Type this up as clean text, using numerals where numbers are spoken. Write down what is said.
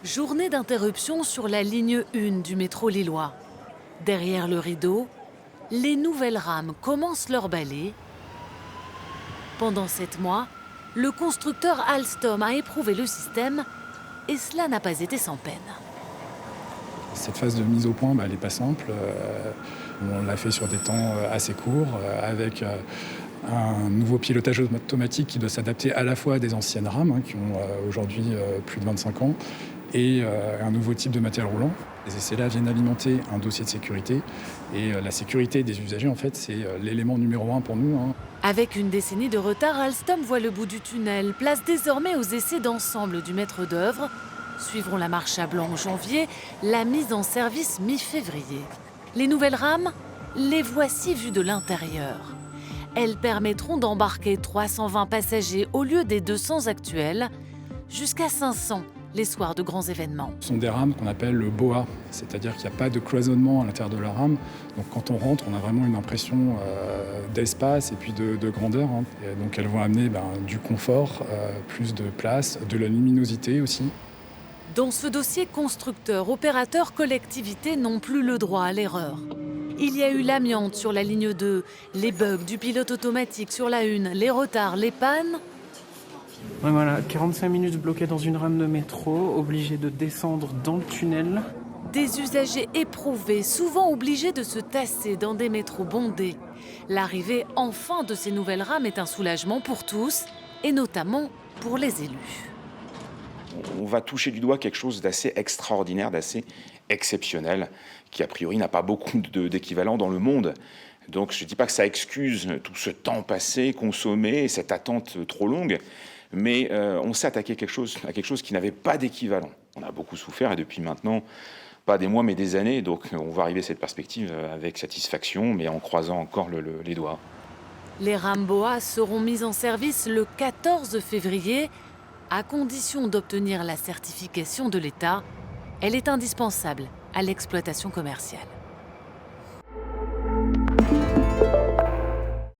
Journée d'interruption sur la ligne 1 du métro lillois. Derrière le rideau, les nouvelles rames commencent leur balai. Pendant 7 mois, le constructeur Alstom a éprouvé le système et cela n'a pas été sans peine. Cette phase de mise au point, elle n'est pas simple. On l'a fait sur des temps assez courts, avec un nouveau pilotage automatique qui doit s'adapter à la fois à des anciennes rames, qui ont aujourd'hui plus de 25 ans, et un nouveau type de matériel roulant. Les essais-là viennent alimenter un dossier de sécurité. Et la sécurité des usagers, en fait, c'est l'élément numéro 1 pour nous. Avec une décennie de retard, Alstom voit le bout du tunnel, place désormais aux essais d'ensemble du maître d'œuvre. Suivront la marche à blanc en janvier, la mise en service mi-février. Les nouvelles rames, les voici vues de l'intérieur. Elles permettront d'embarquer 320 passagers au lieu des 200 actuels, jusqu'à 500 les soirs de grands événements. Ce sont des rames qu'on appelle le BOA, c'est-à-dire qu'il n'y a pas de cloisonnement à l'intérieur de la rame. Donc quand on rentre, on a vraiment une impression d'espace et puis de grandeur. Et donc elles vont amener du confort, plus de place, de la luminosité aussi. Dans ce dossier, constructeurs, opérateurs, collectivités n'ont plus le droit à l'erreur. Il y a eu l'amiante sur la ligne 2, les bugs du pilote automatique sur la 1, les retards, les pannes. Ouais, voilà, 45 minutes bloqués dans une rame de métro, obligés de descendre dans le tunnel. Des usagers éprouvés, souvent obligés de se tasser dans des métros bondés. L'arrivée enfin de ces nouvelles rames est un soulagement pour tous, et notamment pour les élus. On va toucher du doigt quelque chose d'assez extraordinaire, d'assez exceptionnel, qui a priori n'a pas beaucoup d'équivalent dans le monde. Donc je ne dis pas que ça excuse tout ce temps passé, consommé, cette attente trop longue, mais on s'est attaqué à quelque chose qui n'avait pas d'équivalent. On a beaucoup souffert et depuis maintenant, pas des mois mais des années, donc on va arriver à cette perspective avec satisfaction, mais en croisant encore les doigts. Les rames BOA seront mises en service le 14 février, à condition d'obtenir la certification de l'État. Elle est indispensable à l'exploitation commerciale.